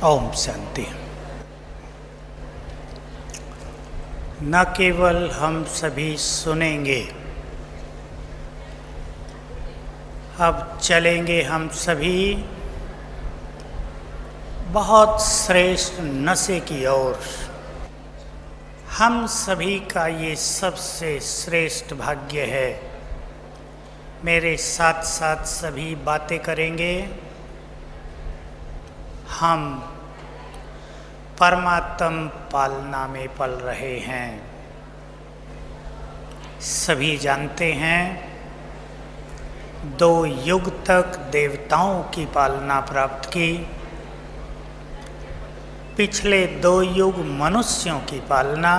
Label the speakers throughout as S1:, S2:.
S1: ओम शांति। न केवल हम सभी सुनेंगे, अब चलेंगे हम सभी बहुत श्रेष्ठ नशे की ओर। हम सभी का ये सबसे श्रेष्ठ भाग्य है। मेरे साथ साथ सभी बातें करेंगे। हम परमात्म पालना में पल रहे हैं। सभी जानते हैं 2 युग तक देवताओं की पालना प्राप्त की, पिछले 2 युग मनुष्यों की पालना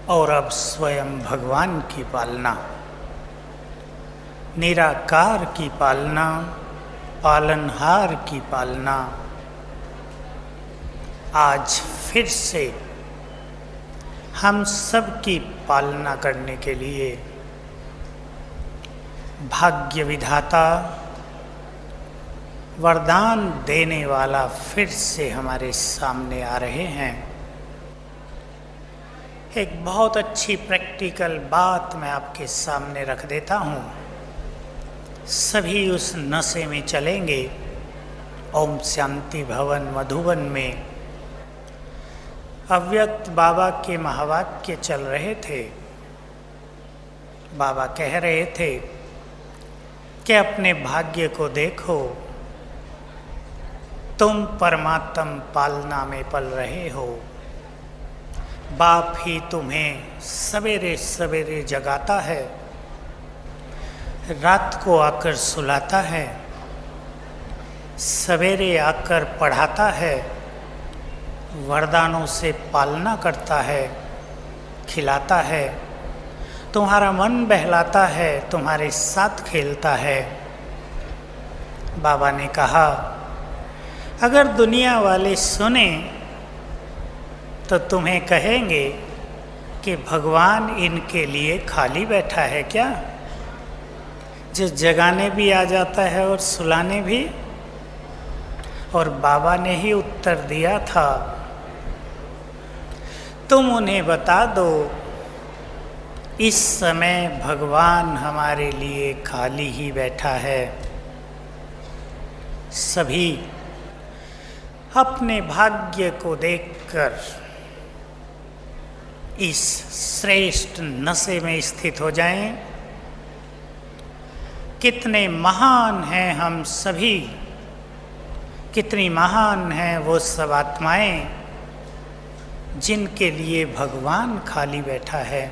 S1: और अब स्वयं भगवान की पालना, निराकार की पालना, पालनहार की पालना। आज फिर से हम सब की पालना करने के लिए भाग्य विधाता, वरदान देने वाला फिर से हमारे सामने आ रहे हैं। एक बहुत अच्छी प्रैक्टिकल बात मैं आपके सामने रख देता हूँ। सभी उस नशे में चलेंगे। ओम शांति भवन मधुबन में अव्यक्त बाबा के महावाक्य चल रहे थे। बाबा कह रहे थे कि अपने भाग्य को देखो, तुम परमात्म पालना में पल रहे हो। बाप ही तुम्हें सवेरे सवेरे जगाता है, रात को आकर सुलाता है, सवेरे आकर पढ़ाता है, वरदानों से पालना करता है, खिलाता है, तुम्हारा मन बहलाता है, तुम्हारे साथ खेलता है। बाबा ने कहा, अगर दुनिया वाले सुने तो तुम्हें कहेंगे कि भगवान इनके लिए खाली बैठा है क्या, जो जगाने भी आ जाता है और सुलाने भी। और बाबा ने ही उत्तर दिया था, तुम उन्हें बता दो इस समय भगवान हमारे लिए खाली ही बैठा है। सभी अपने भाग्य को देखकर इस श्रेष्ठ नशे में स्थित हो जाएं। कितने महान हैं हम सभी, कितनी महान हैं वो सब आत्माएं जिनके लिए भगवान खाली बैठा है।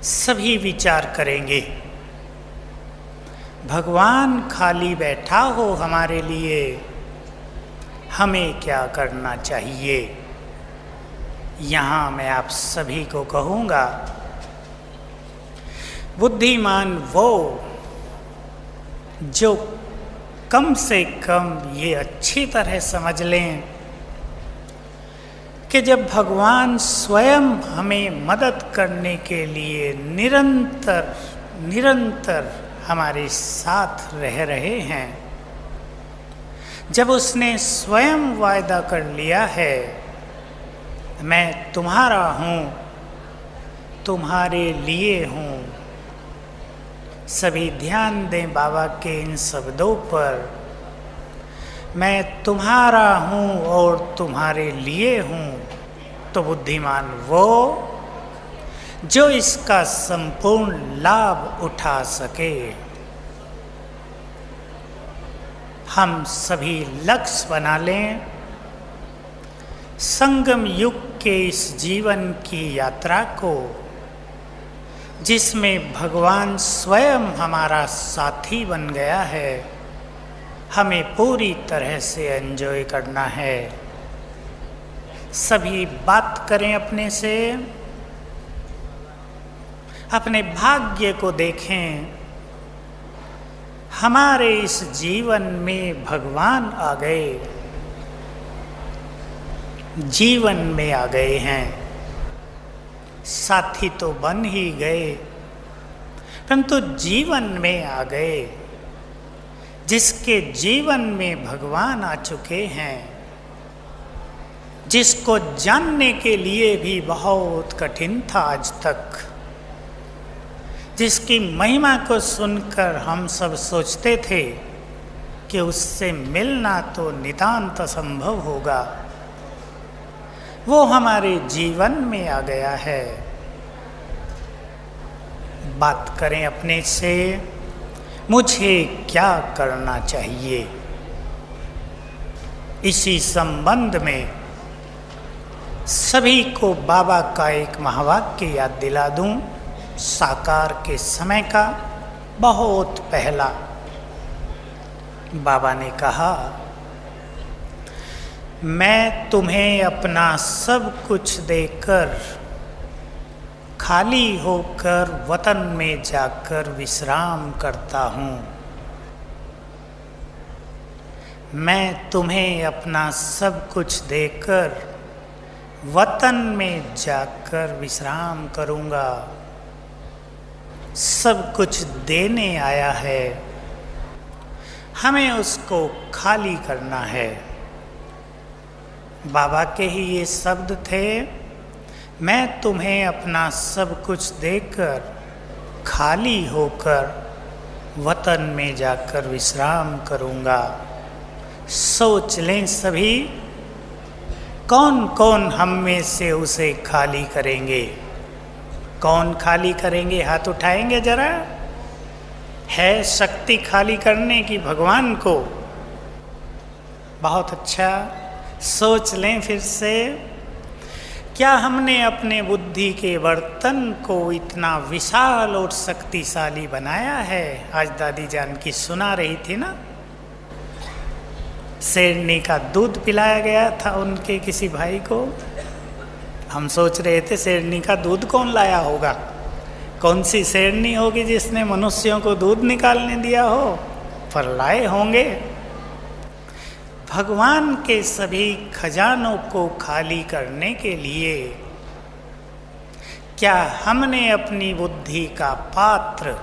S1: सभी विचार करेंगे, भगवान खाली बैठा हो हमारे लिए, हमें क्या करना चाहिए। यहाँ मैं आप सभी को कहूँगा, बुद्धिमान वो जो कम से कम ये अच्छी तरह समझ लें कि जब भगवान स्वयं हमें मदद करने के लिए निरंतर हमारे साथ रह रहे हैं, जब उसने स्वयं वायदा कर लिया है, मैं तुम्हारा हूँ, तुम्हारे लिए हूँ। सभी ध्यान दें बाबा के इन शब्दों पर, मैं तुम्हारा हूँ और तुम्हारे लिए हूँ। तो बुद्धिमान वो जो इसका संपूर्ण लाभ उठा सके। हम सभी लक्ष्य बना लें, संगम युग के इस जीवन की यात्रा को, जिसमें भगवान स्वयं हमारा साथी बन गया है, हमें पूरी तरह से एंजॉय करना है। सभी बात करें अपने से, अपने भाग्य को देखें। हमारे इस जीवन में भगवान आ गए, जीवन में आ गए हैं। साथी तो बन ही गए, परंतु जीवन में आ गए। जिसके जीवन में भगवान आ चुके हैं, जिसको जानने के लिए भी बहुत कठिन था आज तक, जिसकी महिमा को सुनकर हम सब सोचते थे कि उससे मिलना तो नितांत असंभव होगा, वो हमारे जीवन में आ गया है। बात करें अपने से, मुझे क्या करना चाहिए? इसी संबंध में सभी को बाबा का एक महावाक्य याद दिला दूं, साकार के समय का, बहुत पहला। बाबा ने कहा, मैं तुम्हें अपना सब कुछ देकर खाली होकर वतन में जाकर विश्राम करता हूँ। मैं तुम्हें अपना सब कुछ देकर वतन में जाकर विश्राम करूँगा। सब कुछ देने आया है, हमें उसको खाली करना है। बाबा के ही ये शब्द थे, मैं तुम्हें अपना सब कुछ देकर खाली होकर वतन में जाकर विश्राम करूँगा। सोच लें सभी, कौन कौन हम में से उसे खाली करेंगे? कौन खाली करेंगे? हाथ उठाएंगे जरा। है शक्ति खाली करने की भगवान को? बहुत अच्छा, सोच लें फिर से, क्या हमने अपने बुद्धि के बर्तन को इतना विशाल और शक्तिशाली बनाया है? आज दादी जानकी सुना रही थी ना, शेरनी का दूध पिलाया गया था उनके किसी भाई को। हम सोच रहे थे शेरनी का दूध कौन लाया होगा, कौन सी शेरनी होगी जिसने मनुष्यों को दूध निकालने दिया हो, पर लाए होंगे। भगवान के सभी खजानों को खाली करने के लिए क्या हमने अपनी बुद्धि का पात्र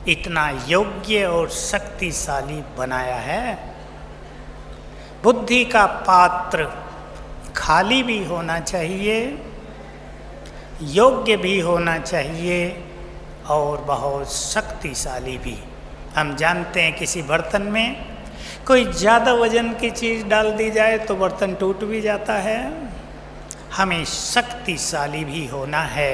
S1: इतना योग्य और शक्तिशाली बनाया है? बुद्धि का पात्र खाली भी होना चाहिए, योग्य भी होना चाहिए और बहुत शक्तिशाली भी। हम जानते हैं किसी बर्तन में कोई ज़्यादा वजन की चीज़ डाल दी जाए तो बर्तन टूट भी जाता है। हमें शक्तिशाली भी होना है।